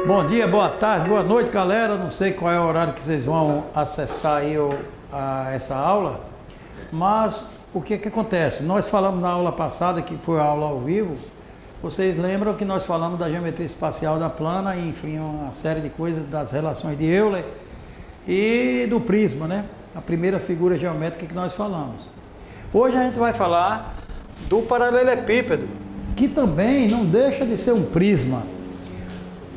Bom dia, boa tarde, boa noite, galera. Não sei qual é o horário que vocês vão acessar aí essa aula, mas o que acontece? Nós falamos na aula passada, que foi a aula ao vivo, vocês lembram que nós falamos da geometria espacial da plana, e, enfim, uma série de coisas das relações de Euler e do prisma, né? A primeira figura geométrica que nós falamos. Hoje a gente vai falar do paralelepípedo, que também não deixa de ser um prisma,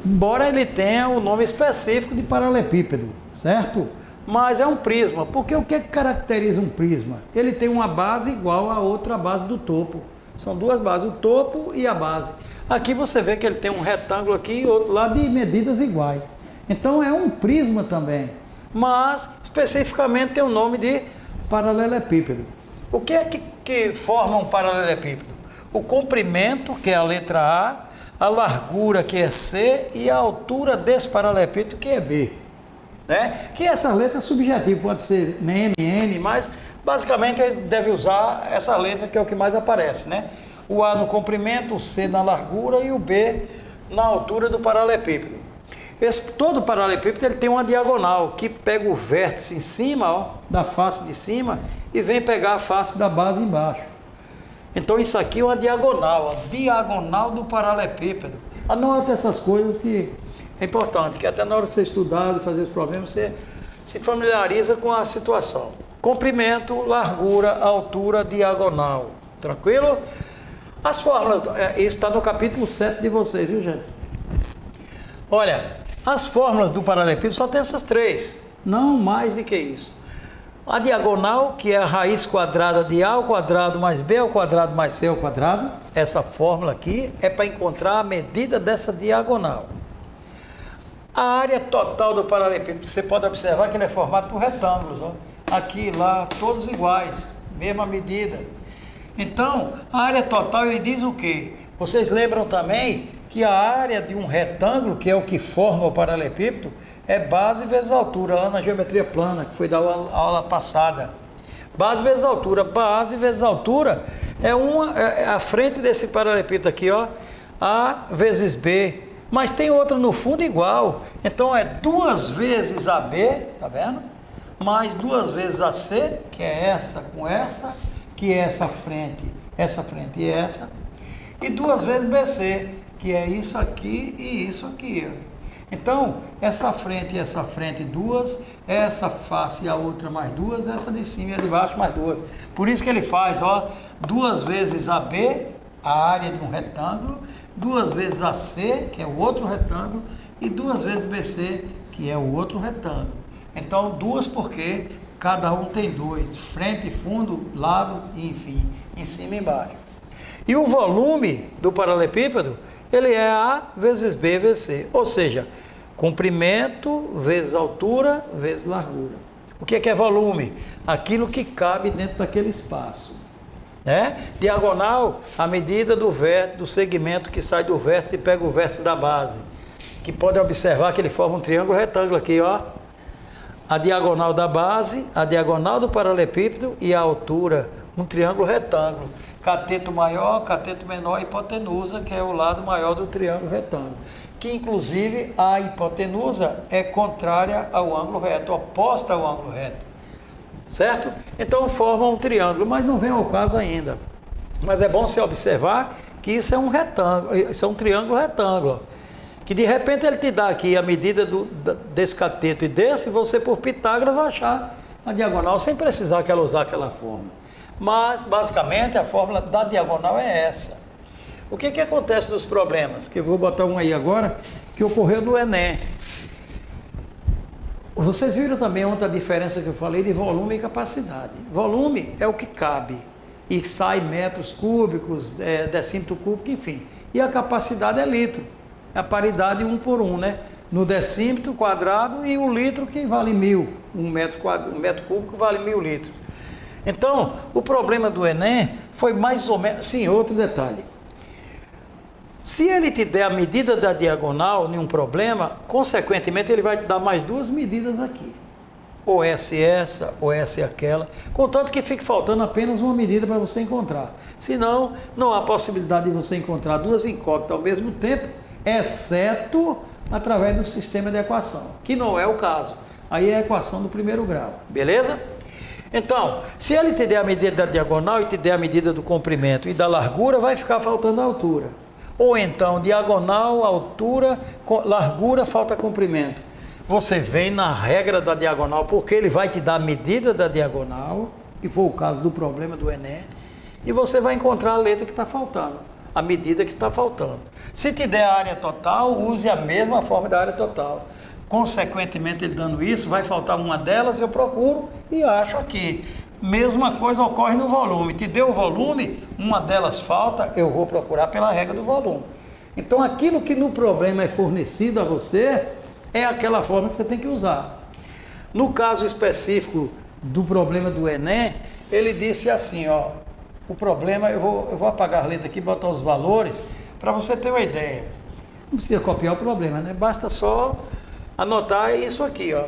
embora ele tenha o nome específico de paralelepípedo, certo? Mas é um prisma, porque o que caracteriza um prisma? Ele tem uma base igual a outra base do topo. São duas bases, o topo e a base. Aqui você vê que ele tem um retângulo aqui e outro lá de medidas iguais. Então é um prisma também, mas especificamente tem o nome de paralelepípedo. O que é que forma um paralelepípedo? O comprimento, que é a letra A largura, que é C, e a altura desse paralelepípedo, que é B. Né? Que essa letra é subjetiva, pode ser M, N, mas basicamente ele deve usar essa letra, que é o que mais aparece. Né? O A no comprimento, o C na largura e o B na altura do paralelepípedo. Todo paralelepípedo ele tem uma diagonal, que pega o vértice em cima, ó, da face de cima, e vem pegar a face da base embaixo. Então isso aqui é uma diagonal, a diagonal do paralelepípedo. Anote essas coisas que é importante, que até na hora de você estudar e fazer os problemas, você se familiariza com a situação. Comprimento, largura, altura, diagonal. Tranquilo? As fórmulas, isso está no capítulo 7 de vocês, viu, gente? Olha, as fórmulas do paralelepípedo só tem essas três, não mais do que isso. A diagonal, que é a raiz quadrada de A ao quadrado mais B ao quadrado mais C ao quadrado. Essa fórmula aqui é para encontrar a medida dessa diagonal. A área total do paralelepípedo, você pode observar que ele é formado por retângulos. Ó. Aqui, lá, todos iguais, mesma medida. Então, a área total, ele diz o quê? Vocês lembram também que a área de um retângulo, que é o que forma o paralelepípedo, é base vezes altura, lá na geometria plana, que foi da aula passada. Base vezes altura é a frente desse paralelepípedo aqui, ó, A vezes B. Mas tem outra no fundo igual. Então é 2 vezes AB, tá vendo? Mais 2 vezes AC, que é essa com essa, que é essa frente e essa. E 2 vezes BC, que é isso aqui e isso aqui, ó. Então, essa frente, 2, essa face e a outra mais 2, essa de cima e a de baixo mais 2. Por isso que ele faz, ó, 2 vezes AB, a área de um retângulo, 2 vezes AC, que é o outro retângulo, e 2 vezes BC, que é o outro retângulo. Então, 2 porque cada um tem 2, frente, fundo, lado e enfim, em cima e embaixo. E o volume do paralelepípedo, ele é A vezes B vezes C, ou seja, comprimento vezes altura vezes largura. O que é volume? Aquilo que cabe dentro daquele espaço. Né? Diagonal, a medida do segmento que sai do vértice e pega o vértice da base. Que pode observar que ele forma um triângulo retângulo aqui, ó. A diagonal da base, a diagonal do paralelepípedo e a altura, um triângulo retângulo. Cateto maior, cateto menor, hipotenusa, que é o lado maior do triângulo retângulo. Que inclusive a hipotenusa é contrária ao ângulo reto, oposta ao ângulo reto. Certo? Então forma um triângulo, mas não vem ao caso ainda. Mas é bom você observar que isso é um retângulo, isso é um triângulo retângulo. Que de repente ele te dá aqui a medida desse cateto e desse, você por Pitágoras vai achar a diagonal sem precisar que ela usar aquela fórmula. Mas, basicamente, a fórmula da diagonal é essa. O que acontece nos problemas? Que eu vou botar um aí agora, que ocorreu no Enem. Vocês viram também outra diferença que eu falei de volume e capacidade. Volume é o que cabe e sai metros cúbicos, decímetro cúbico, enfim. E a capacidade é litro. É a paridade 1 por 1, né? No decímetro quadrado e o litro que vale 1000. Um metro cúbico vale 1000 litros. Então, o problema do Enem foi mais ou menos... Sim, outro detalhe. Se ele te der a medida da diagonal em um problema, consequentemente ele vai te dar mais 2 medidas aqui. Ou essa, ou essa e aquela. Contanto que fique faltando apenas uma medida para você encontrar. Senão, não há possibilidade de você encontrar 2 incógnitas ao mesmo tempo, exceto através do sistema de equação, que não é o caso. Aí é a equação do primeiro grau, beleza? Então, se ele te der a medida da diagonal e te der a medida do comprimento e da largura, vai ficar faltando a altura. Ou então, diagonal, altura, largura, falta comprimento. Você vem na regra da diagonal, porque ele vai te dar a medida da diagonal, que foi o caso do problema do Enem, e você vai encontrar a letra que está faltando, a medida que está faltando. Se te der a área total, use a mesma forma da área total. Consequentemente, ele dando isso, vai faltar uma delas, eu procuro e acho aqui. Mesma coisa ocorre no volume. Te deu o volume, uma delas falta, eu vou procurar pela regra do volume. Então, aquilo que no problema é fornecido a você, é aquela forma que você tem que usar. No caso específico do problema do Enem, ele disse assim, ó, o problema, eu vou apagar a letra aqui, botar os valores, para você ter uma ideia. Não precisa copiar o problema, né? Basta só anotar isso aqui, ó.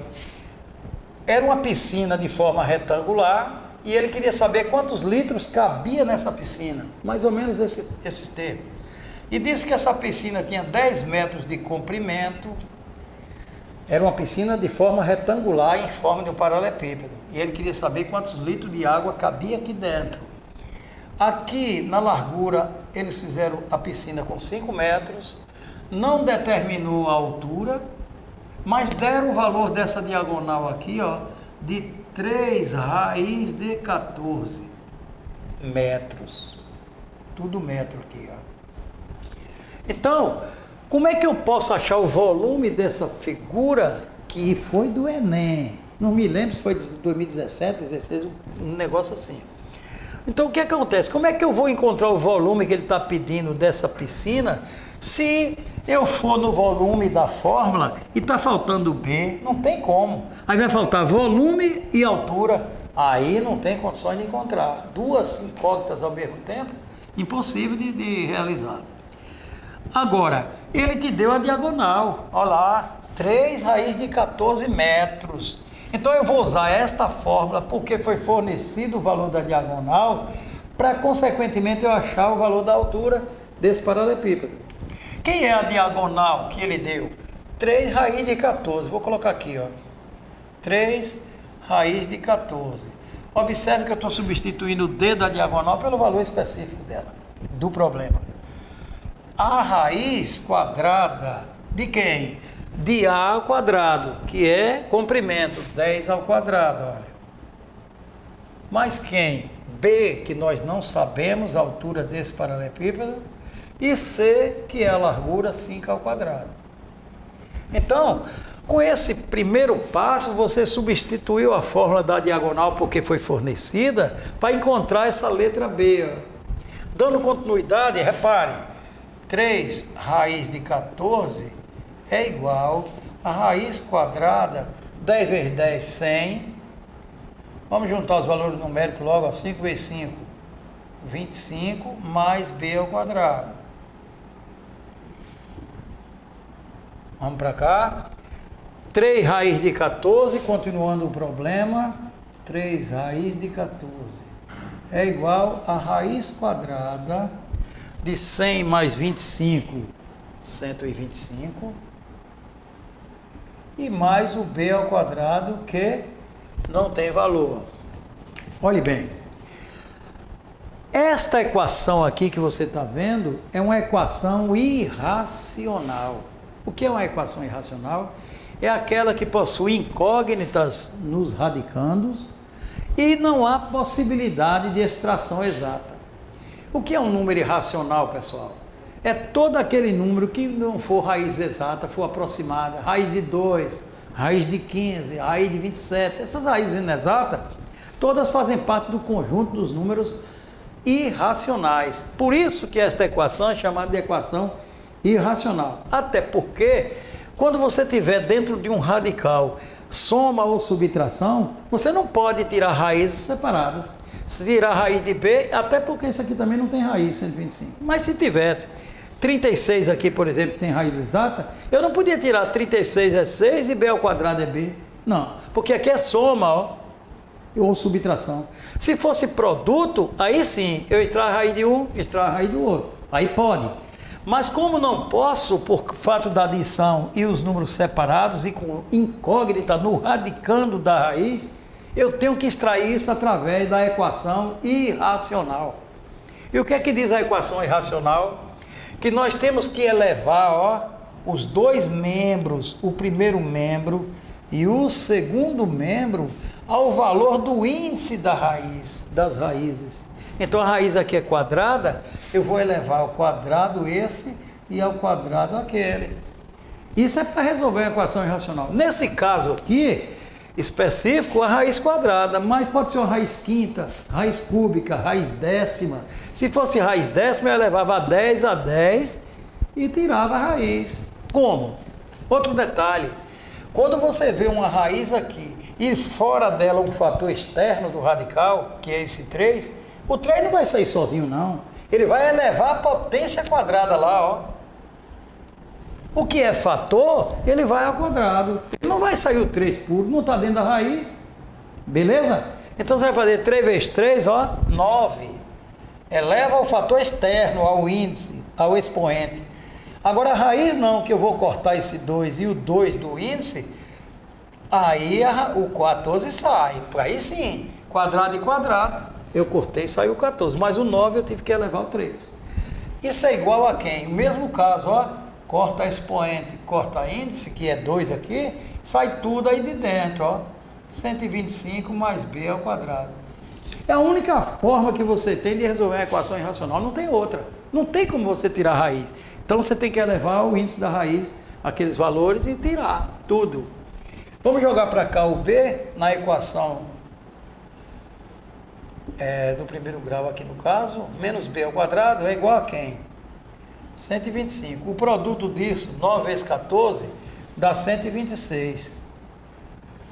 Era uma piscina de forma retangular e ele queria saber quantos litros cabia nessa piscina, mais ou menos esses termos. E disse que essa piscina tinha 10 metros de comprimento, era uma piscina de forma retangular em forma de um paralelepípedo. E ele queria saber quantos litros de água cabia aqui dentro. Aqui na largura eles fizeram a piscina com 5 metros, não determinou a altura, mas deram o valor dessa diagonal aqui, ó, de 3 raiz de 14 metros. Tudo metro aqui, ó. Então, como é que eu posso achar o volume dessa figura que foi do Enem? Não me lembro se foi de 2017, 2016, um negócio assim. Então, o que acontece? Como é que eu vou encontrar o volume que ele está pedindo dessa piscina se eu for no volume da fórmula e está faltando B? Não tem como. Aí vai faltar volume e altura. Aí não tem condições de encontrar. Duas incógnitas ao mesmo tempo, impossível de realizar. Agora, ele te deu a diagonal. Olha lá, 3 raiz de 14 metros. Então eu vou usar esta fórmula porque foi fornecido o valor da diagonal para, consequentemente, eu achar o valor da altura desse paralelepípedo. Quem é a diagonal que ele deu? 3 raiz de 14. Vou colocar aqui, ó. 3 raiz de 14. Observe que eu estou substituindo o D da diagonal pelo valor específico dela, do problema. A raiz quadrada de quem? De A ao quadrado, que é comprimento, 10 ao quadrado, olha. Mais quem? B, que nós não sabemos a altura desse paralelepípedo, e C, que é a largura, 5 ao quadrado. Então, com esse primeiro passo, você substituiu a fórmula da diagonal porque foi fornecida para encontrar essa letra B. Ó. Dando continuidade, repare, 3 raiz de 14 é igual a raiz quadrada, 10 vezes 10, 100. Vamos juntar os valores numéricos logo, ó, 5 vezes 5, 25, mais B ao quadrado. Vamos para cá. 3 raiz de 14, continuando o problema, 3 raiz de 14 é igual a raiz quadrada de 100 mais 25, 125, e mais o B ao quadrado, que não tem valor. Olhe bem, esta equação aqui que você está vendo é uma equação irracional. O que é uma equação irracional? É aquela que possui incógnitas nos radicandos e não há possibilidade de extração exata. O que é um número irracional, pessoal? É todo aquele número que não for raiz exata, for aproximada, raiz de 2, raiz de 15, raiz de 27, essas raízes inexatas, todas fazem parte do conjunto dos números irracionais. Por isso que esta equação é chamada de equação irracional. Até porque, quando você tiver dentro de um radical soma ou subtração, você não pode tirar raízes separadas. Se tirar a raiz de B, até porque isso aqui também não tem raiz, 125. Mas se tivesse 36 aqui, por exemplo, tem raiz exata, eu não podia tirar 36 é 6 e B ao quadrado é B. Não, porque aqui é soma, ó, ou subtração. Se fosse produto, aí sim, eu extraio a raiz de um, extraio a raiz do outro. Aí pode. Mas como não posso, por fato da adição e os números separados e com incógnita no radicando da raiz, eu tenho que extrair isso através da equação irracional. E o que é que diz a equação irracional? Que nós temos que elevar, ó, os dois membros, o primeiro membro e o segundo membro, ao valor do índice da raiz, das raízes. Então a raiz aqui é quadrada, eu vou elevar ao quadrado esse e ao quadrado aquele. Isso é para resolver a equação irracional. Nesse caso aqui, específico, a raiz quadrada, mas pode ser uma raiz quinta, raiz cúbica, raiz décima. Se fosse raiz décima, eu elevava 10 a 10 e tirava a raiz. Como? Outro detalhe, quando você vê uma raiz aqui e fora dela um fator externo do radical, que é esse 3, o 3 não vai sair sozinho não, ele vai elevar a potência quadrada lá, ó. O que é fator, ele vai ao quadrado. Não vai sair o 3 puro, não está dentro da raiz. Beleza? Então você vai fazer 3 vezes 3, ó, 9. Eleva ao fator externo, ao índice, ao expoente. Agora a raiz não, que eu vou cortar esse 2 e o 2 do índice, aí o 14 sai. Aí sim, quadrado e quadrado. Eu cortei e saiu o 14. Mas o 9 eu tive que elevar o 3. Isso é igual a quem? O mesmo caso, ó. Corta expoente, corta índice, que é 2 aqui, sai tudo aí de dentro, ó. 125 mais b ao quadrado. É a única forma que você tem de resolver a equação irracional, não tem outra. Não tem como você tirar a raiz. Então você tem que elevar o índice da raiz, aqueles valores, e tirar tudo. Vamos jogar para cá o b na equação do primeiro grau aqui no caso. Menos b ao quadrado é igual a quem? 125. O produto disso, 9 vezes 14, dá 126.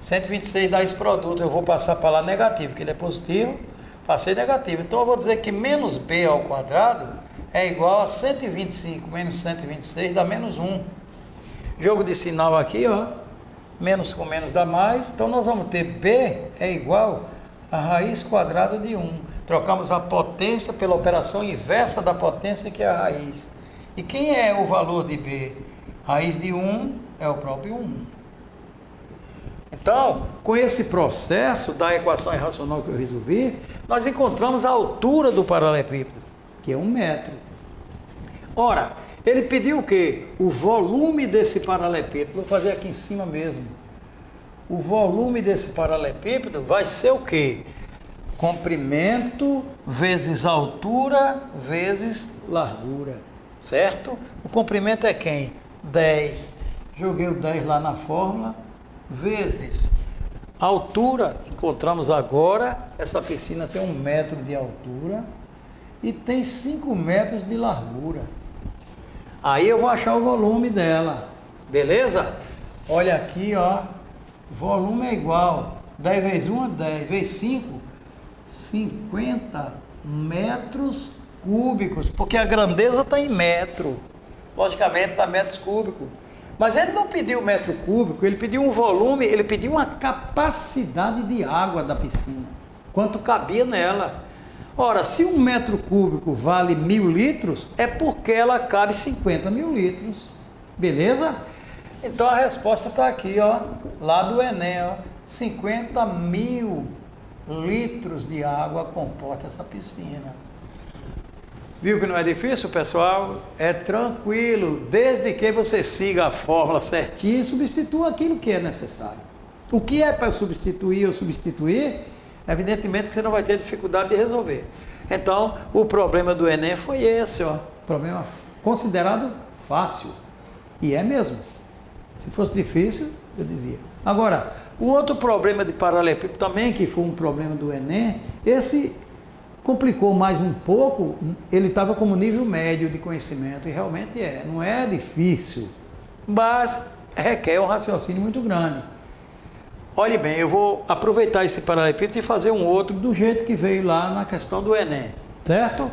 126 dá esse produto. Eu vou passar para lá negativo, que ele é positivo. Passei negativo. Então eu vou dizer que menos b ao quadrado é igual a 125 menos 126 dá menos 1. Jogo de sinal aqui, ó. Menos com menos dá mais. Então nós vamos ter b é igual a raiz quadrada de 1. Trocamos a potência pela operação inversa da potência, que é a raiz. E quem é o valor de b? Raiz de 1 é o próprio 1. Então, com esse processo da equação irracional que eu resolvi, nós encontramos a altura do paralelepípedo, que é 1 metro. Ora, ele pediu o quê? O volume desse paralelepípedo. Vou fazer aqui em cima mesmo. O volume desse paralelepípedo vai ser o quê? Comprimento vezes altura vezes largura. Certo? O comprimento é quem? 10. Joguei o 10 lá na fórmula. Vezes a altura. Encontramos agora. Essa piscina tem 1 metro de altura. E tem 5 metros de largura. Aí eu vou achar o volume dela. Beleza? Olha aqui, ó. Volume é igual. 10 vezes 1 é 10. Vezes 5, 50 metros cúbicos, porque a grandeza está em metro, logicamente está metros cúbicos, mas ele não pediu metro cúbico, ele pediu um volume, ele pediu uma capacidade de água da piscina, quanto cabia nela. Ora, se 1 metro cúbico vale 1000 litros, é porque ela cabe 50 mil litros, beleza? Então a resposta está aqui, ó, lá do Enem, ó, 50 mil litros de água comporta essa piscina. Viu que não é difícil, pessoal? É tranquilo, desde que você siga a fórmula certinha e substitua aquilo que é necessário. O que é para substituir ou substituir, evidentemente que você não vai ter dificuldade de resolver. Então, o problema do Enem foi esse, ó. Problema considerado fácil. E é mesmo. Se fosse difícil, eu dizia. Agora, o outro problema de paralelepípedo também, que foi um problema do Enem, esse complicou mais um pouco, ele estava como nível médio de conhecimento, e realmente não é difícil, mas requer um raciocínio muito grande. Olhe bem, eu vou aproveitar esse paralelepípedo e fazer um outro do jeito que veio lá na questão do Enem, certo?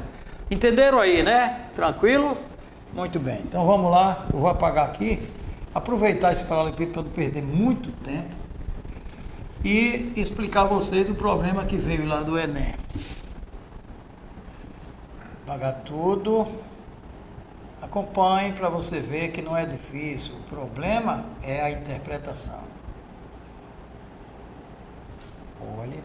Entenderam aí, né? Tranquilo? Muito bem, então vamos lá, eu vou apagar aqui, aproveitar esse paralelepípedo para não perder muito tempo e explicar a vocês o problema que veio lá do Enem. Apagar tudo. Acompanhe para você ver que não é difícil. O problema é a interpretação. Olhe.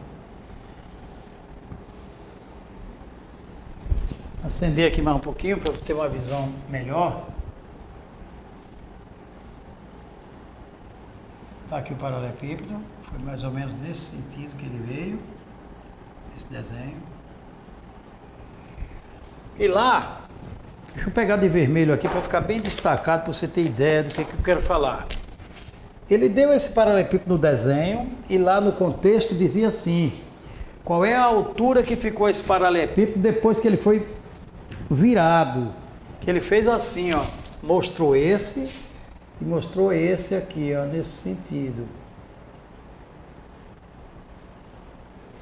Acender aqui mais um pouquinho para você ter uma visão melhor. Está aqui o paralelepípedo. Foi mais ou menos nesse sentido que ele veio. Esse desenho. E lá, deixa eu pegar de vermelho aqui para ficar bem destacado, para você ter ideia do que eu quero falar. Ele deu esse paralelepípedo no desenho e lá no contexto dizia assim: qual é a altura que ficou esse paralelepípedo depois que ele foi virado? Que ele fez assim, ó, mostrou esse e mostrou esse aqui, ó, nesse sentido.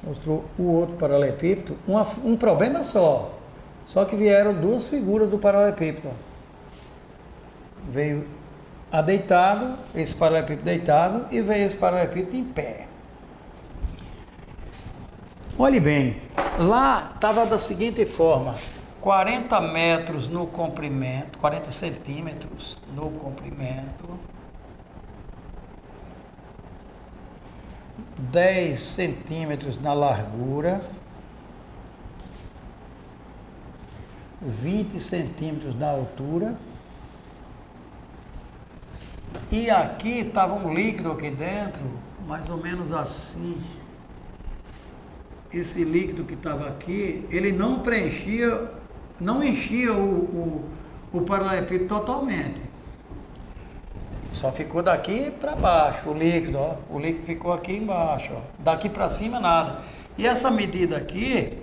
Mostrou o outro paralelepípedo, um problema só que vieram duas figuras do paralelepípedo. Veio a deitado, esse paralelepípedo deitado, e veio esse paralelepípedo em pé. Olhe bem, lá estava da seguinte forma: 40 metros no comprimento, 40 centímetros no comprimento, 10 centímetros na largura, 20 centímetros na altura, e aqui estava um líquido aqui dentro, mais ou menos assim. Esse líquido que estava aqui, ele não preenchia, não enchia o paralelepípedo totalmente. Só ficou daqui para baixo o líquido, ó. O líquido ficou aqui embaixo, ó. Daqui para cima nada. E essa medida aqui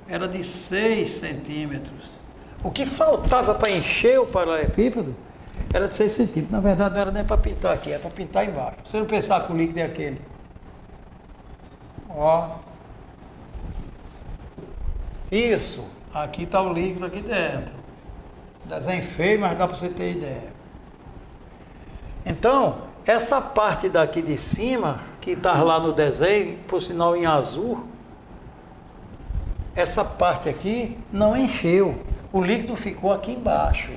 era de 6 centímetros. O que faltava para encher o paralelepípedo era de 6 centímetros. Na verdade não era nem para pintar aqui, era para pintar embaixo. Você não pensar que o líquido é aquele. Ó. Isso. Aqui está o líquido aqui dentro. Desenho feio, mas dá para você ter ideia. Então, essa parte daqui de cima, que está lá no desenho, por sinal em azul, essa parte aqui não encheu. O líquido ficou aqui embaixo,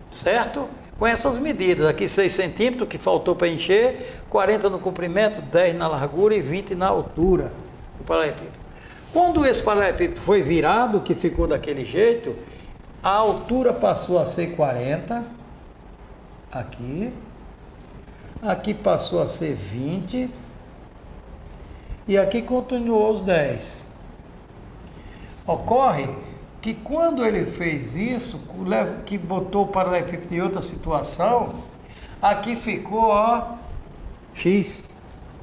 certo? Com essas medidas, aqui 6 centímetros, que faltou para encher, 40 no comprimento, 10 na largura e 20 na altura do paralelepípedo. Quando esse paralelepípedo foi virado, que ficou daquele jeito, a altura passou a ser 40, aqui passou a ser 20, e aqui continuou os 10. Ocorre que quando ele fez isso, que botou o paralelepípedo em outra situação, aqui ficou, ó, X.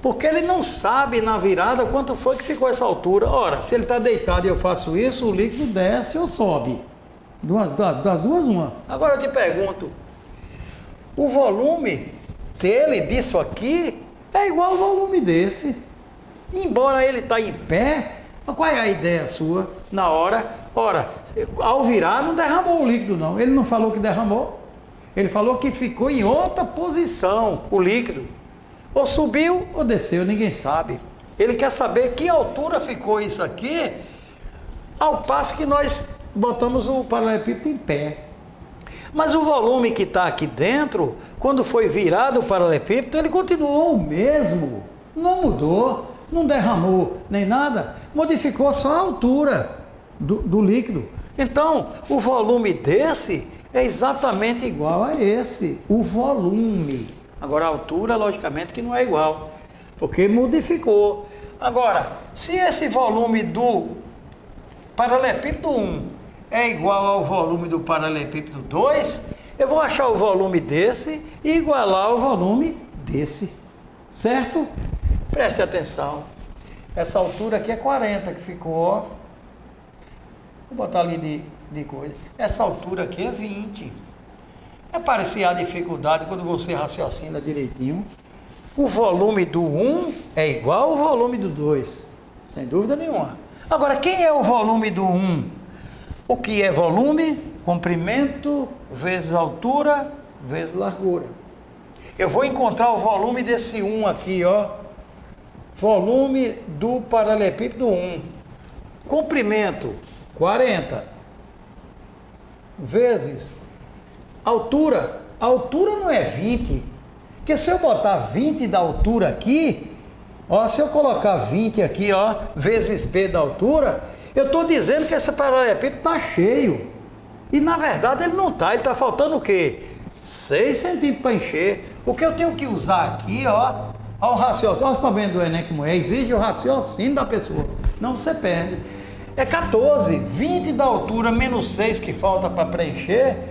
Porque ele não sabe na virada quanto foi que ficou essa altura. Ora, se ele está deitado e eu faço isso, o líquido desce ou sobe. Das duas, uma. Agora eu te pergunto, o volume dele, disso aqui, é igual ao volume desse. Embora ele está em pé, qual é a ideia sua na hora? Ora, ao virar não derramou o líquido não. Ele não falou que derramou. Ele falou que ficou em outra posição o líquido. Ou subiu ou desceu, ninguém sabe. Ele quer saber que altura ficou isso aqui, ao passo que nós botamos o paralelepípedo em pé. Mas o volume que está aqui dentro, quando foi virado o paralelepípedo, ele continuou o mesmo. Não mudou, não derramou nem nada, modificou só a altura do líquido. Então, o volume desse é exatamente igual a esse, o volume. Agora, a altura, logicamente, que não é igual, porque modificou. Agora, se esse volume do paralelepípedo 1 é igual ao volume do paralelepípedo 2, eu vou achar o volume desse e igualar o volume desse, certo? Preste atenção. Essa altura aqui é 40 que ficou, ó. Vou botar ali de coisa. Essa altura aqui é 20. É parecer a dificuldade quando você raciocina direitinho. O volume do 1 é igual ao volume do 2, sem dúvida nenhuma. Agora, quem é o volume do 1? O que é volume? Comprimento vezes altura vezes largura. Eu vou encontrar o volume desse 1 aqui, ó. Volume do paralelepípedo 1. Comprimento, 40. Vezes Altura. A altura não é 20. Porque se eu botar 20 da altura aqui, ó, se eu colocar 20 aqui, ó, vezes B da altura, eu estou dizendo que esse paralelepípedo está cheio. E na verdade ele não está, ele está faltando o quê? 6 centímetros para encher. O que eu tenho que usar aqui, ó, o raciocínio, olha os problemas do Enem como é, exige o raciocínio da pessoa, não você perde. É 14, 20 da altura menos 6 que falta para preencher,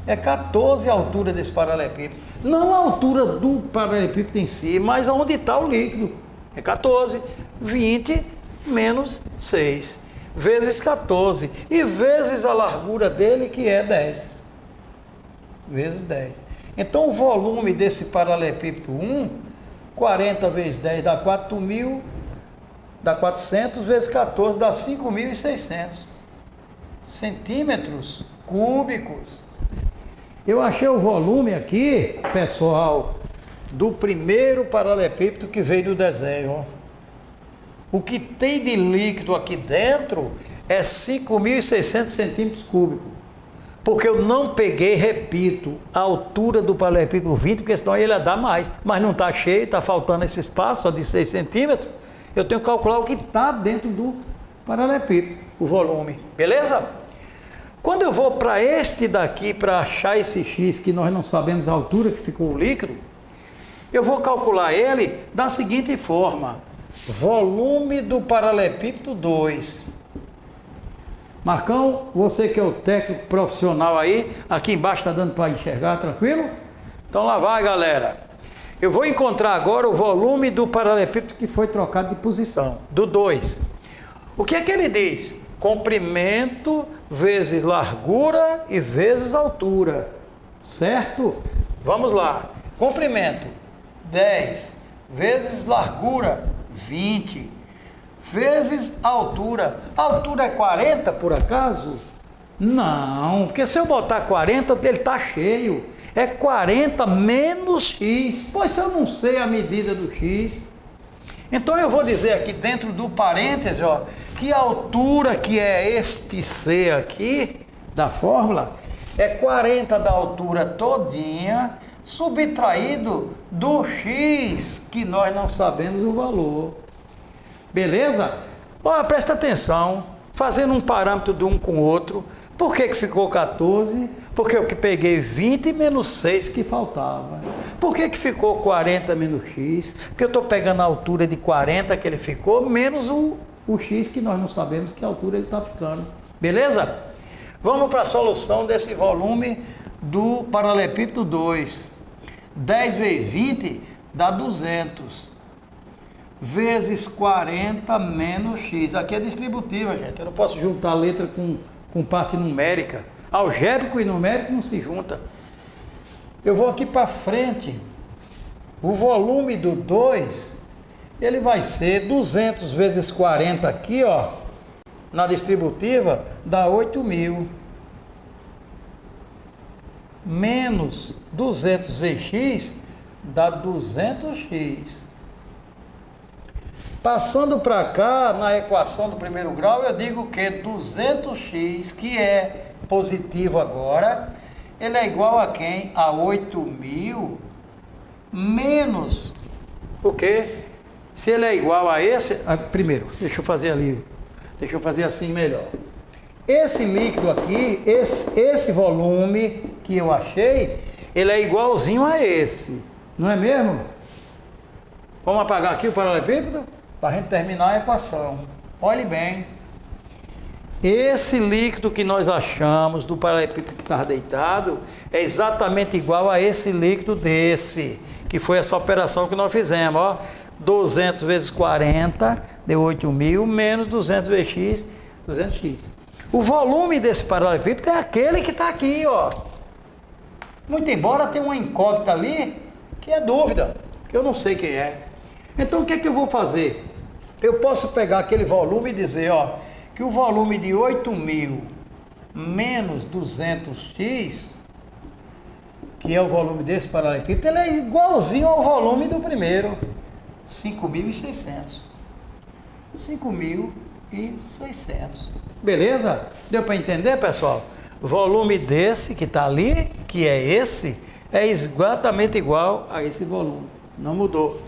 é 14 a altura desse paralelepípedo. Não a altura do paralelepípedo em si, mas onde está o líquido. É 14, 20 menos 6, vezes 14, e vezes a largura dele, que é 10. Vezes 10. Então o volume desse paralelepípedo 1, 40 vezes 10 dá 4.000, dá 400 vezes 14 dá 5.600 centímetros cúbicos. Eu achei o volume aqui, pessoal, do primeiro paralelepípedo que veio do desenho. Ó. O que tem de líquido aqui dentro é 5.600 centímetros cúbicos. Porque eu não peguei, repito, a altura do paralelepípedo 20, porque senão ele ia dar mais. Mas não está cheio, está faltando esse espaço só de 6 centímetros. Eu tenho que calcular o que está dentro do paralelepípedo, o volume. Beleza? Quando eu vou para este daqui, para achar esse X, que nós não sabemos a altura que ficou o líquido, eu vou calcular ele da seguinte forma. Volume do paralelepípedo 2. Marcão, você que é o técnico profissional aí, aqui embaixo está dando para enxergar, tranquilo? Então lá vai, galera. Eu vou encontrar agora o volume do paralelepípedo que foi trocado de posição, do 2. O que é que ele diz? Comprimento vezes largura e vezes altura, certo? Vamos lá. Comprimento, 10, vezes largura, 20. Vezes a altura. A altura é 40 por acaso? Não, porque se eu botar 40, ele está cheio. É 40 menos X. Pois se eu não sei a medida do X, então eu vou dizer aqui dentro do parêntese, ó, que a altura que é este C aqui, da fórmula, é 40 da altura todinha, subtraído do X, que nós não sabemos o valor. Beleza? Olha, presta atenção, fazendo um parâmetro de um com o outro. Por que ficou 14? Porque eu que peguei 20 menos 6 que faltava. Por que ficou 40 menos X? Porque eu estou pegando a altura de 40 que ele ficou, menos o X que nós não sabemos que altura ele está ficando. Beleza? Vamos para a solução desse volume do paralelepípedo 2. 10 vezes 20 dá 200. Vezes 40 menos X. Aqui é distributiva, gente. Eu não posso juntar a letra com parte numérica. Algébrico e numérico não se junta. Eu vou aqui para frente. O volume do 2, ele vai ser 200 vezes 40 aqui, ó. Na distributiva, dá 8.000. Menos 200 vezes X, dá 200X. Passando para cá, na equação do primeiro grau, eu digo que 200x, que é positivo agora, ele é igual a quem? A 8.000 menos o quê? Se ele é igual a esse... primeiro, deixa eu fazer ali, deixa eu fazer assim melhor. Esse líquido aqui, esse volume que eu achei, ele é igualzinho a esse, não é mesmo? Vamos apagar aqui o paralelepípedo? Para a gente terminar a equação. Olhe bem. Esse líquido que nós achamos do paralelepípedo que estava deitado é exatamente igual a esse líquido desse, que foi essa operação que nós fizemos. Ó. 200 vezes 40 deu 8.000, menos 200 vezes x, 200x. O volume desse paralelepípedo é aquele que está aqui, ó. Muito embora tenha uma incógnita ali, que é dúvida, que eu não sei quem é. Então o que é que eu vou fazer? Eu posso pegar aquele volume e dizer, ó, que o volume de 8.000 menos 200x, que é o volume desse paralelepípedo, ele é igualzinho ao volume do primeiro, 5.600. 5.600. Beleza? Deu para entender, pessoal? Volume desse que está ali, que é esse, é exatamente igual a esse volume. Não mudou.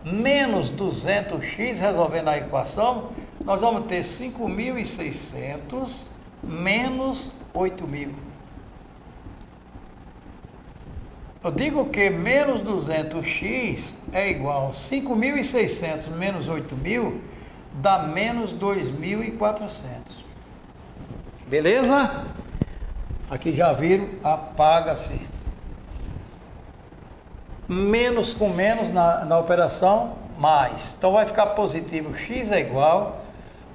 Menos 200x, resolvendo a equação, nós vamos ter 5.600 menos 8.000. Eu digo que menos 200x é igual a 5.600 menos 8.000, dá menos 2.400. Beleza? Aqui já viram, apaga-se. Menos com menos na operação, mais. Então vai ficar positivo, x é igual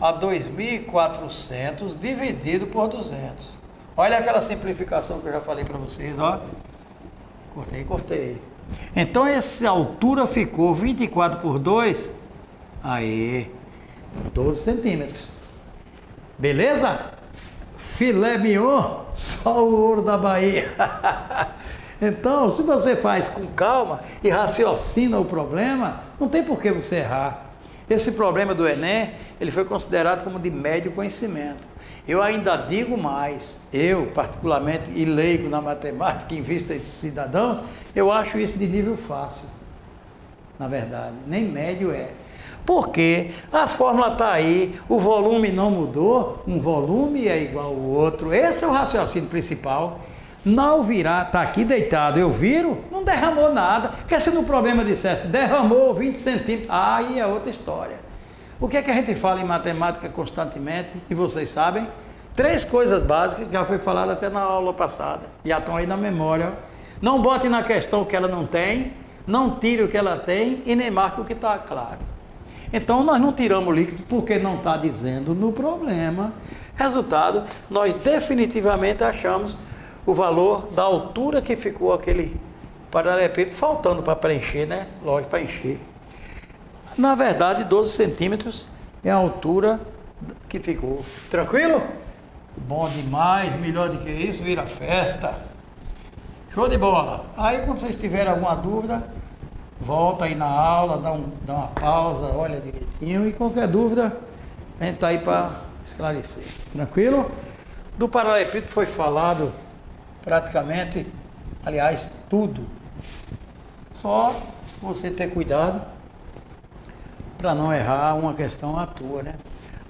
a 2.400 dividido por 200. Olha aquela simplificação que eu já falei para vocês, ó. Cortei. Então essa altura ficou 24 por 2, aí, 12 centímetros. Beleza? Filé mignon, só o ouro da Bahia. Então, se você faz com calma e raciocina o problema, não tem por que você errar. Esse problema do Enem, ele foi considerado como de médio conhecimento. Eu ainda digo mais, eu particularmente, e leigo na matemática, invisto a esses cidadãos, eu acho isso de nível fácil, na verdade, nem médio é. Porque a fórmula está aí, o volume não mudou, um volume é igual ao outro, esse é o raciocínio principal. Não virar, está aqui deitado, eu viro, não derramou nada. Porque se no problema dissesse, derramou 20 centímetros, aí é outra história. O que é que a gente fala em matemática constantemente, e vocês sabem? 3 coisas básicas que já foi falado até na aula passada, já estão aí na memória. Não bote na questão o que ela não tem, não tire o que ela tem e nem marque o que está claro. Então nós não tiramos o líquido porque não está dizendo no problema. Resultado, nós definitivamente achamos o valor da altura que ficou aquele paralelepípedo, faltando para preencher, né? Lógico, para encher. Na verdade, 12 centímetros é a altura que ficou. Tranquilo? Bom demais, melhor do que isso, vira festa. Show de bola. Aí, quando vocês tiverem alguma dúvida, volta aí na aula, dá uma pausa, olha direitinho, e qualquer dúvida, a gente está aí para esclarecer. Tranquilo? Do paralelepípedo foi falado praticamente, aliás, tudo. Só você ter cuidado para não errar uma questão à toa, né?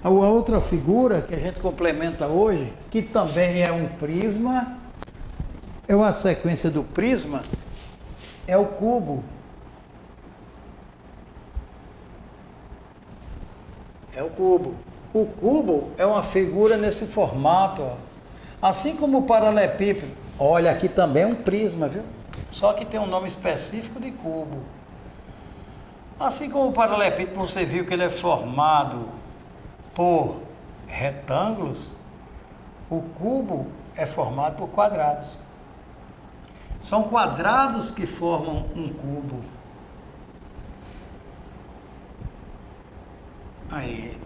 A outra figura que a gente complementa hoje, que também é um prisma, é uma sequência do prisma, é o cubo. É o cubo. O cubo é uma figura nesse formato, ó. Assim como o paralelepípedo, olha, aqui também é um prisma, viu? Só que tem um nome específico de cubo. Assim como o paralelepípedo, você viu que ele é formado por retângulos, o cubo é formado por quadrados. São quadrados que formam um cubo. Aí.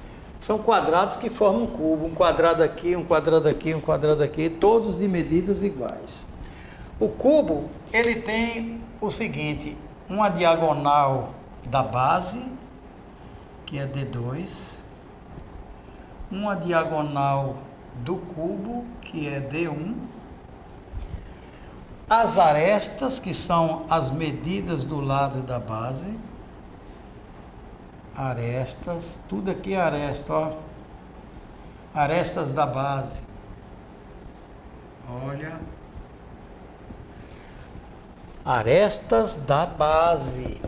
São quadrados que formam um cubo, um quadrado aqui, um quadrado aqui, um quadrado aqui, todos de medidas iguais. O cubo, ele tem o seguinte, uma diagonal da base, que é D2, uma diagonal do cubo, que é D1, as arestas, que são as medidas do lado da base, arestas, tudo aqui é aresta, ó. Arestas da base. Olha. Arestas da base.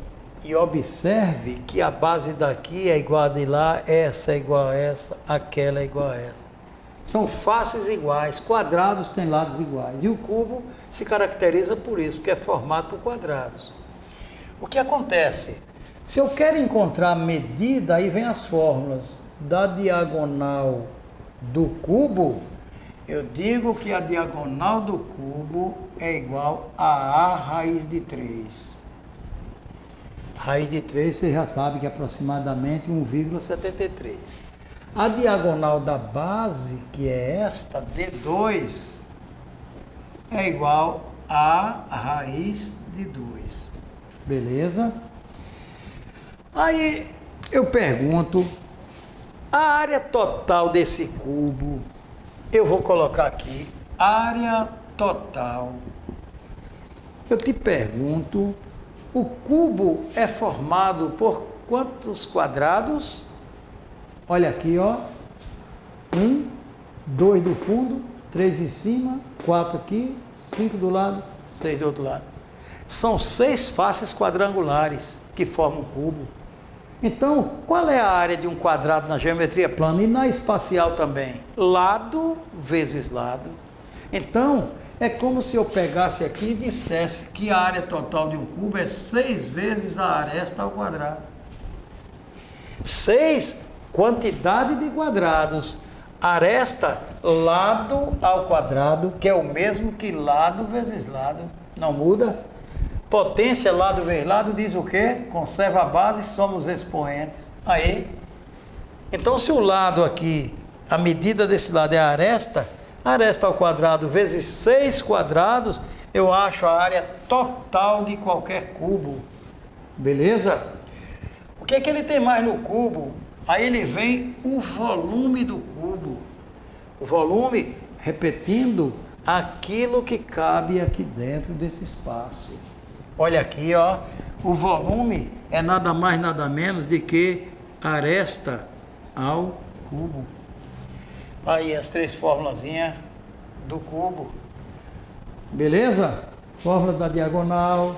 E observe que a base daqui é igual a de lá, essa é igual a essa, aquela é igual a essa. São faces iguais, quadrados têm lados iguais. E o cubo se caracteriza por isso, porque é formado por quadrados. O que acontece? Se eu quero encontrar a medida, aí vem as fórmulas da diagonal do cubo, eu digo que a diagonal do cubo é igual a A raiz de 3. Raiz de 3 você já sabe que é aproximadamente 1,73. A diagonal da base, que é esta, D2, é igual a raiz de 2. Beleza? Aí eu pergunto, a área total desse cubo, eu vou colocar aqui, área total. Eu te pergunto, o cubo é formado por quantos quadrados? Olha aqui, ó. 1, 2 do fundo, 3 em cima, 4 aqui, 5 do lado, 6 do outro lado. São 6 faces quadrangulares que formam um cubo. Então, qual é a área de um quadrado na geometria plana e na espacial também? Lado vezes lado. Então, é como se eu pegasse aqui e dissesse que a área total de um cubo é 6 vezes a aresta ao quadrado. 6, quantidade de quadrados. Aresta, lado ao quadrado, que é o mesmo que lado vezes lado. Não muda. Potência, lado vezes lado, diz o quê? Conserva a base, somos expoentes. Aí. Então, se o lado aqui, a medida desse lado é a aresta ao quadrado vezes 6 quadrados, eu acho a área total de qualquer cubo. Beleza? O que é que ele tem mais no cubo? Aí ele vem o volume do cubo. O volume, repetindo, aquilo que cabe aqui dentro desse espaço. Olha aqui, ó. O volume é nada mais, nada menos de que aresta ao cubo. Aí as 3 formulazinhas do cubo. Beleza? Fórmula da diagonal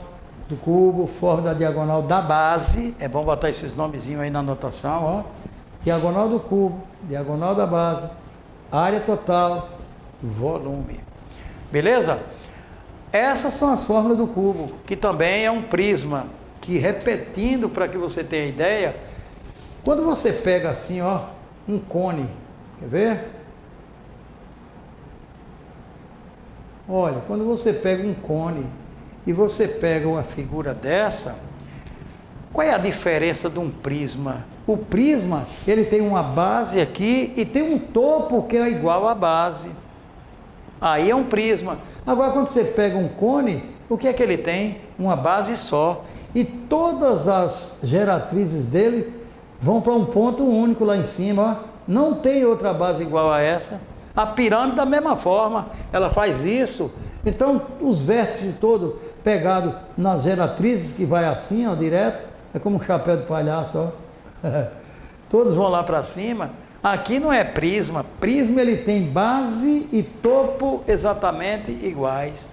do cubo, fórmula da diagonal da base. É bom botar esses nomezinhos aí na anotação, ó. Diagonal do cubo, diagonal da base, área total, volume. Beleza? Essas são as fórmulas do cubo, que também é um prisma, que repetindo para que você tenha ideia, quando você pega assim, ó, um cone, quer ver? Olha, quando você pega um cone e você pega uma figura dessa, qual é a diferença de um prisma? O prisma, ele tem uma base aqui e tem um topo que é igual à base. Aí é um prisma. Agora, quando você pega um cone, o que é que ele tem? Uma base só. E todas as geratrizes dele vão para um ponto único lá em cima, ó. Não tem outra base igual a essa. A pirâmide da mesma forma, ela faz isso. Então, os vértices todos pegados nas geratrizes, que vai assim, ó, direto, é como um chapéu de palhaço, ó. Todos vão lá para cima. Aqui não é prisma. Prisma, ele tem base e topo exatamente iguais.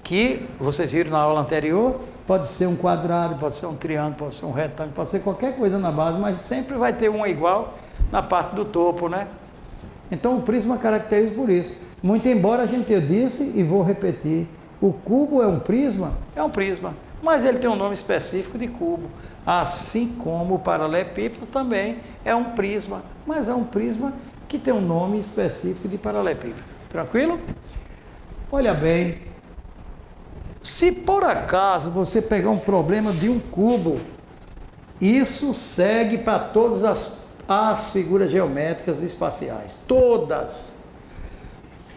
Que, vocês viram na aula anterior, pode ser um quadrado, pode ser um triângulo, pode ser um retângulo, pode ser qualquer coisa na base, mas sempre vai ter um igual na parte do topo, né? Então, o prisma caracteriza por isso. Muito embora a gente, eu disse e vou repetir, o cubo é um prisma? É um prisma, mas ele tem um nome específico de cubo. Assim como o paralelepípedo também é um prisma, mas é um prisma que tem um nome específico de paralelepípedo. Tranquilo? Olha bem, se por acaso você pegar um problema de um cubo, isso segue para todas as figuras geométricas espaciais, todas.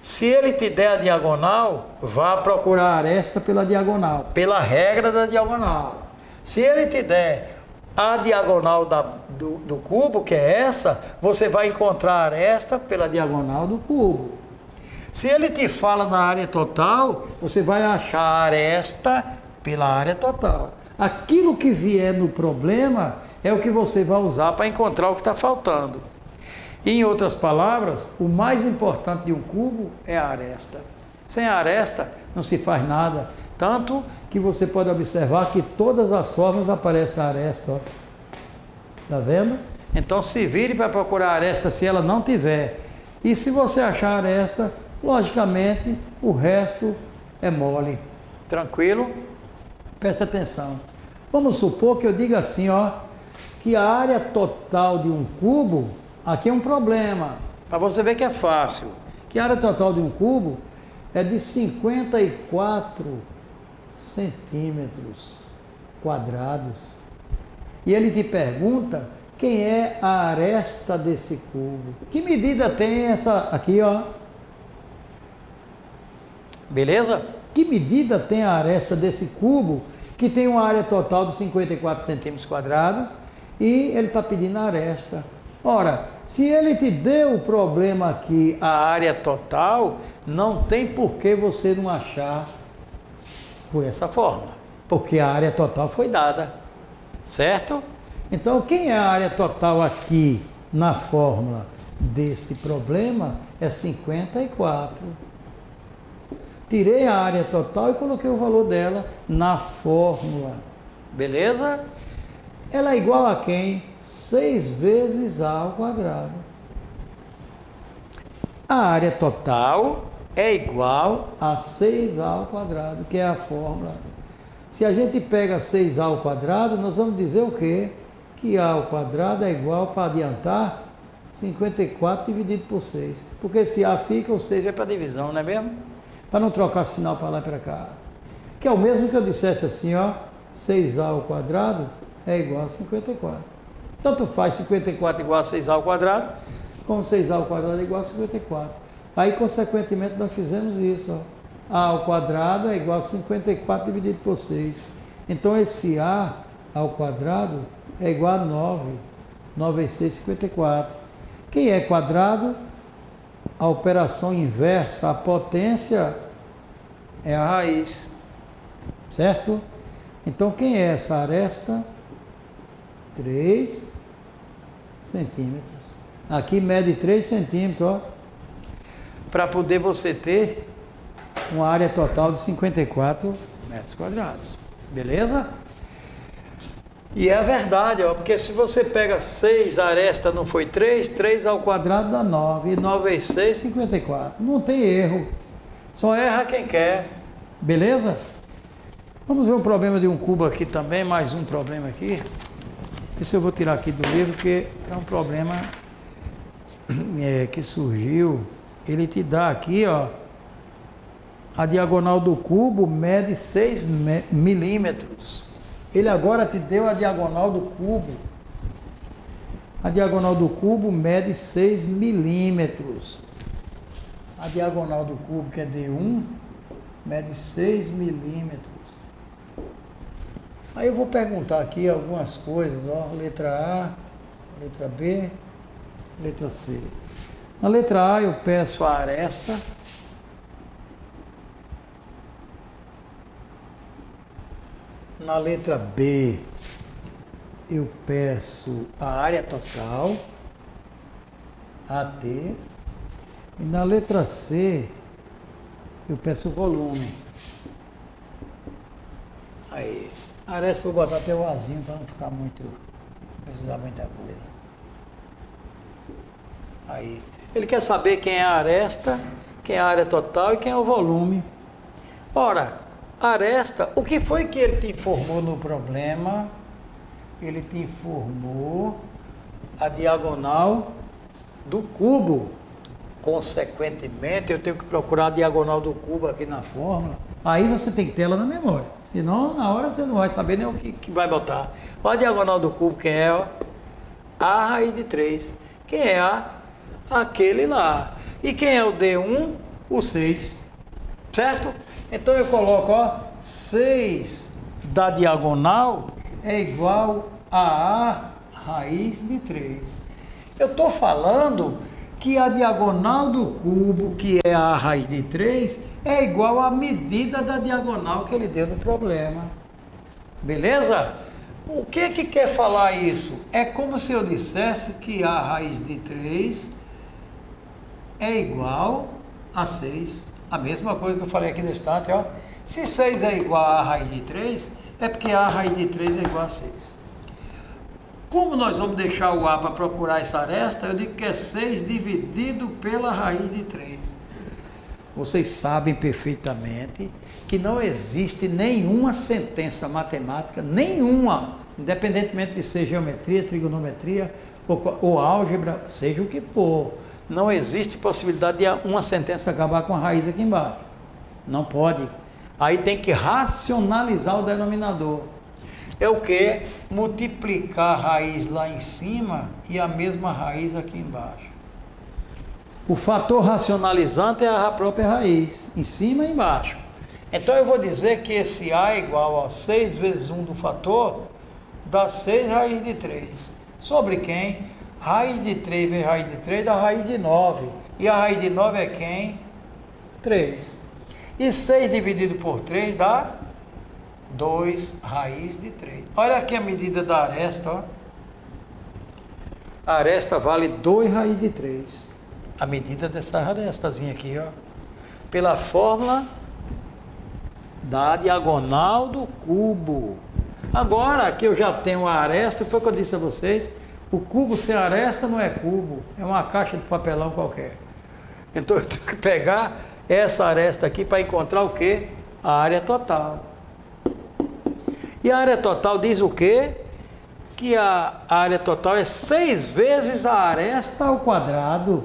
Se ele te der a diagonal, vá procurar a aresta pela diagonal, pela regra da diagonal. Se ele te der a diagonal do cubo, que é essa, você vai encontrar a aresta pela diagonal do cubo. Se ele te fala da área total, você vai achar a aresta pela área total. Aquilo que vier no problema é o que você vai usar para encontrar o que está faltando. Em outras palavras, o mais importante de um cubo é a aresta. Sem a aresta não se faz nada. Tanto que você pode observar que todas as formas aparece a aresta. Ó. Tá vendo? Então se vire para procurar a aresta se ela não tiver. E se você achar a aresta, logicamente o resto é mole. Tranquilo? Presta atenção. Vamos supor que eu diga assim, ó, que a área total de um cubo, aqui é um problema, para você ver que é fácil, que a área total de um cubo é de 54 centímetros quadrados. E ele te pergunta quem é a aresta desse cubo. Que medida tem essa aqui, ó? Beleza? Que medida tem a aresta desse cubo que tem uma área total de 54 centímetros quadrados e ele está pedindo a aresta. Ora, se ele te deu o problema aqui, a área total, não tem por que você não achar por essa forma, porque a área total foi dada, certo? Então, quem é a área total aqui na fórmula deste problema é 54. Tirei a área total e coloquei o valor dela na fórmula, beleza? Ela é igual a quem? 6 vezes A ao quadrado. A área total é igual a 6A ao quadrado, que é a fórmula. Se a gente pega 6A ao quadrado, nós vamos dizer o quê? Que A ao quadrado é igual, para adiantar, 54 dividido por 6. Porque se A fica, ou seja, é para divisão, não é mesmo? Para não trocar sinal para lá e para cá. Que é o mesmo que eu dissesse assim, ó, 6A ao quadrado é igual a 54. Tanto faz 54 igual a 6A ao quadrado, como 6A ao quadrado é igual a 54. Aí, consequentemente, nós fizemos isso, ó. A ao quadrado é igual a 54 dividido por 6. Então, esse A ao quadrado é igual a 9. 9 vezes 6, 54. Quem é quadrado? A operação inversa, a potência é a raiz, certo? Então, quem é essa aresta? 3 centímetros. Aqui mede 3 centímetros, ó, para poder você ter uma área total de 54 metros quadrados. Beleza? E é a verdade, ó, porque se você pega 6, a aresta não foi 3, 3 ao quadrado dá 9, e 9 vezes 6, 54. Não tem erro, só erra quem quer. Beleza? Vamos ver o problema de um cubo aqui também, mais um problema aqui. Esse eu vou tirar aqui do livro, porque é um problema que surgiu. Ele te dá aqui, ó, a diagonal do cubo mede 6 milímetros. Ele agora te deu a diagonal do cubo. A diagonal do cubo mede 6 milímetros. A diagonal do cubo, que é D1, mede 6 milímetros. Aí eu vou perguntar aqui algumas coisas, ó, letra A, letra B, letra C. Na letra A eu peço a aresta. Na letra B eu peço a área total, AT. E na letra C eu peço o volume. Aí, a aresta eu vou botar até o Azinho para não ficar muito, não precisar muita coisa. Aí, ele quer saber quem é a aresta, quem é a área total e quem é o volume. Ora, aresta, o que foi que ele te informou no problema? Ele te informou a diagonal do cubo. Consequentemente, eu tenho que procurar a diagonal do cubo aqui na fórmula. Aí você tem que ter ela na memória. Senão, na hora você não vai saber nem o que vai botar. Olha a diagonal do cubo, quem é? Ó, A raiz de 3. Quem é A? Aquele lá. E quem é o D1? O 6. Certo? Então eu coloco, ó, 6 da diagonal é igual a A raiz de 3. Eu estou falando que a diagonal do cubo, que é A raiz de 3, é igual à medida da diagonal que ele deu no problema. Beleza? O que quer falar isso? É como se eu dissesse que A raiz de 3 é igual a 6. A mesma coisa que eu falei aqui no instante, ó. Se 6 é igual a raiz de 3, é porque A raiz de 3 é igual a 6. Como nós vamos deixar o A para procurar essa aresta, eu digo que é 6 dividido pela raiz de 3. Vocês sabem perfeitamente que não existe nenhuma sentença matemática, nenhuma, independentemente de ser geometria, trigonometria ou álgebra, seja o que for. Não existe possibilidade de uma sentença acabar com a raiz aqui embaixo. Não pode. Aí tem que racionalizar o denominador. É o que? Multiplicar a raiz lá em cima e a mesma raiz aqui embaixo. O fator racionalizante é a própria raiz, em cima e embaixo. Então eu vou dizer que esse A é igual a 6 vezes 1 do fator, dá 6 raiz de 3. Sobre quem? Raiz de 3 vezes raiz de 3 dá raiz de 9. E a raiz de 9 é quem? 3. E 6 dividido por 3 dá 2 raiz de 3. Olha aqui a medida da aresta, ó. A aresta vale 2 raiz de 3. A medida dessa arestazinha aqui, ó. Pela fórmula da diagonal do cubo. Agora que eu já tenho a aresta, foi o que eu disse a vocês, o cubo sem aresta não é cubo, é uma caixa de papelão qualquer. Então eu tenho que pegar essa aresta aqui para encontrar o quê? A área total. E a área total diz o quê? Que a área total é 6 vezes a aresta ao quadrado.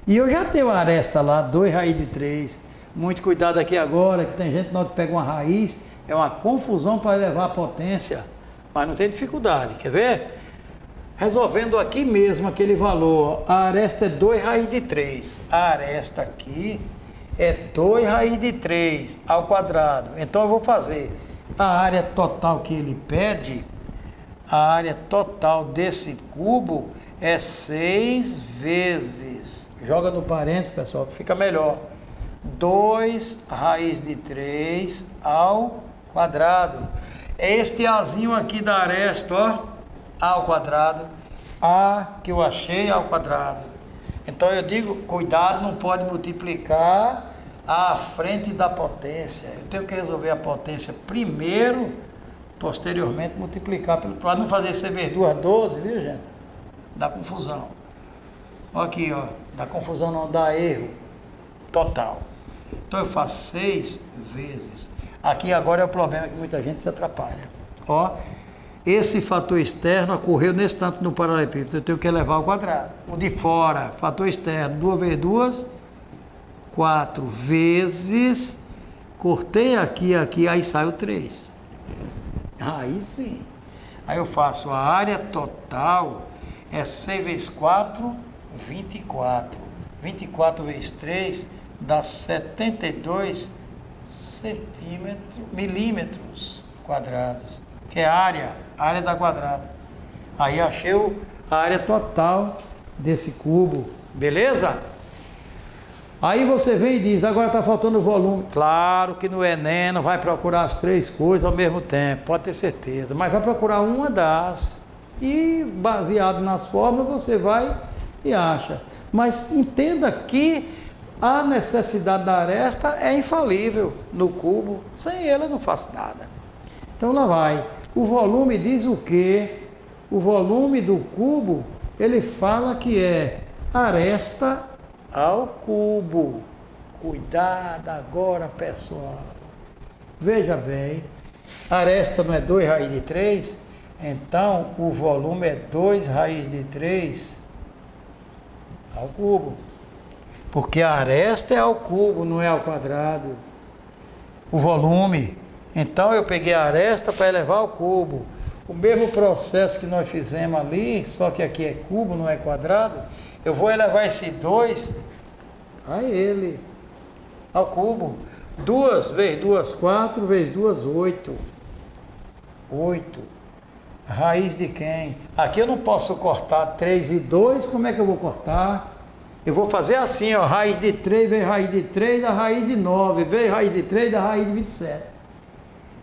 E eu já tenho a aresta lá, 2 raiz de 3. Muito cuidado aqui agora, que tem gente que não pega uma raiz, é uma confusão para elevar a potência. Mas não tem dificuldade, quer ver? Resolvendo aqui mesmo aquele valor, a aresta é 2 raiz de 3. A aresta aqui é 2 raiz de 3 ao quadrado. Então eu vou fazer a área total que ele pede, a área total desse cubo é 6 vezes. Joga no parênteses, pessoal, fica melhor. 2 raiz de 3 ao quadrado. Este Azinho aqui da aresta, ó, ao quadrado. A que eu achei ao quadrado. Então eu digo, cuidado, não pode multiplicar à frente da potência. Eu tenho que resolver a potência primeiro, posteriormente multiplicar, para não fazer C vezes 2, 12, viu, gente? Dá confusão. Olha aqui, ó, dá confusão não, dá erro total. Então eu faço 6 vezes. Aqui agora é o problema que muita gente se atrapalha. Ó, esse fator externo ocorreu nesse tanto no paralelepípedo, eu tenho que elevar ao quadrado. O de fora, fator externo, 2 vezes 2, 4 vezes, cortei aqui, aí sai o 3. Aí sim. Aí eu faço a área total, é 6 vezes 4, 24. 24 vezes 3 dá 72 milímetros quadrados, que é a área da quadrada. Aí achei a área total desse cubo, beleza? Aí você vem e diz, agora está faltando volume. Claro que no Enem não vai procurar as 3 coisas ao mesmo tempo, pode ter certeza, mas vai procurar uma das, e baseado nas fórmulas você vai e acha. Mas entenda que a necessidade da aresta é infalível no cubo, sem ela eu não faço nada. Então lá vai. O volume diz o quê? O volume do cubo, ele fala que é aresta ao cubo. Cuidado agora, pessoal. Veja bem, aresta não é 2 raiz de 3? Então o volume é 2 raiz de 3 ao cubo. Porque a aresta é ao cubo, não é ao quadrado. O volume. Então eu peguei a aresta para elevar ao cubo. O mesmo processo que nós fizemos ali, só que aqui é cubo, não é quadrado. Eu vou elevar esse 2 a ele, ao cubo. 2 vezes 2, 4 vezes 2, 8. 8. Raiz de quem? Aqui eu não posso cortar 3 e 2, como é que eu vou cortar? Eu vou fazer assim, ó, raiz de 3 vezes raiz de 3 dá raiz de 9, vezes raiz de 3 dá raiz de 27.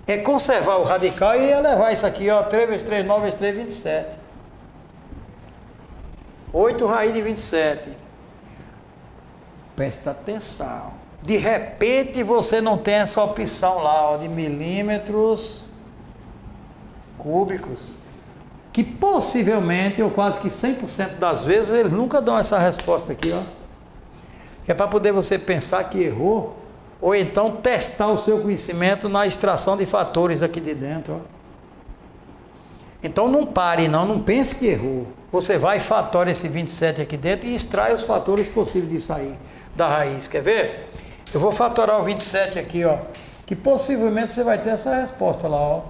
É conservar o radical e elevar isso aqui, ó, 3 vezes 3, 9 vezes 3, 27. 8 raiz de 27. Presta atenção. De repente você não tem essa opção lá, ó, de milímetros cúbicos. Que possivelmente, ou quase que 100% das vezes, eles nunca dão essa resposta aqui, ó. Que é para poder você pensar que errou, ou então testar o seu conhecimento na extração de fatores aqui de dentro, ó. Então não pare não pense que errou. Você vai e fatora esse 27 aqui dentro e extrai os fatores possíveis de sair da raiz. Quer ver? Eu vou fatorar o 27 aqui, ó. Que possivelmente você vai ter essa resposta lá, ó.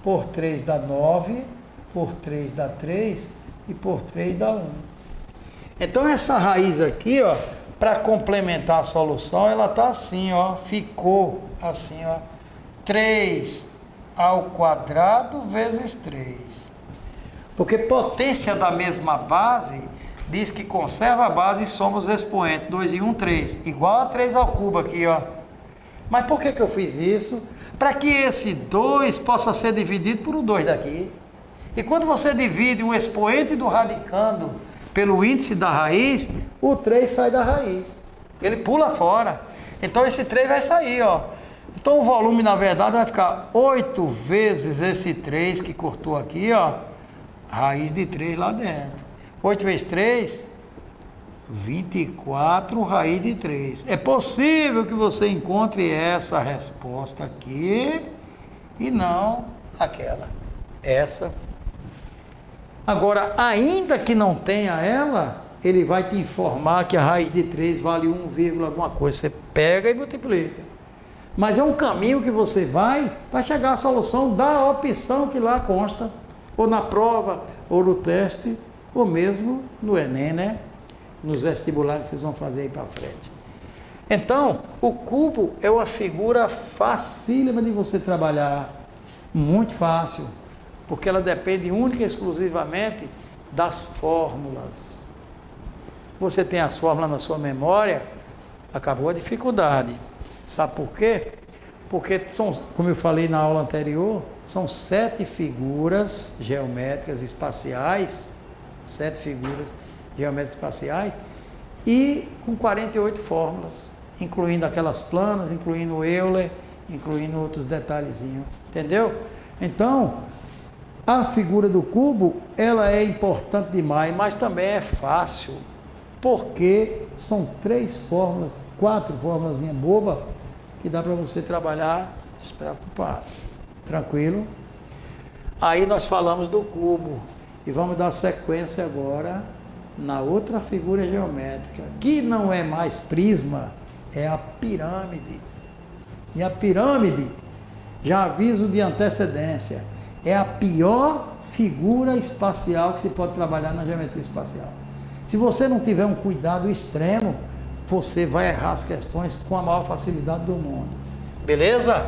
Por 3 dá 9... por 3 dá 3 e por 3 dá 1. Então essa raiz aqui, ó, para complementar a solução, ela tá assim, ó, ficou assim, ó, 3 ao quadrado vezes 3. Porque potência da mesma base diz que conserva a base e soma os expoentes. 2 e 1, 3. Igual a 3 ao cubo aqui, ó. Mas por que eu fiz isso? Para que esse 2 possa ser dividido por um 2 daqui. E quando você divide um expoente do radicando pelo índice da raiz, o 3 sai da raiz. Ele pula fora. Então esse 3 vai sair, ó. Então o volume, na verdade, vai ficar 8 vezes esse 3 que cortou aqui, ó. Raiz de 3 lá dentro. 8 vezes 3, 24 raiz de 3. É possível que você encontre essa resposta aqui e não aquela. Essa. Agora, ainda que não tenha ela, ele vai te informar que a raiz de 3 vale 1, alguma coisa. Você pega e multiplica. Mas é um caminho que você vai para chegar à solução da opção que lá consta. Ou na prova, ou no teste, ou mesmo no Enem, né? Nos vestibulares que vocês vão fazer aí para frente. Então, o cubo é uma figura facílima de você trabalhar. Muito fácil. Porque ela depende única e exclusivamente das fórmulas. Você tem as fórmulas na sua memória, acabou a dificuldade. Sabe por quê? Porque são, como eu falei na aula anterior, são 7 figuras geométricas espaciais, 7 figuras geométricas espaciais, e com 48 fórmulas, incluindo aquelas planas, incluindo o Euler, incluindo outros detalhezinhos, entendeu? Então, a figura do cubo, ela é importante demais, mas também é fácil, porque são 3 fórmulas, 4 fórmulas boba, que dá para você trabalhar despreocupado, tranquilo? Aí nós falamos do cubo, e vamos dar sequência agora na outra figura geométrica, que não é mais prisma, é a pirâmide. E a pirâmide, já aviso de antecedência, é a pior figura espacial que se pode trabalhar na geometria espacial. Se você não tiver um cuidado extremo, você vai errar as questões com a maior facilidade do mundo. Beleza?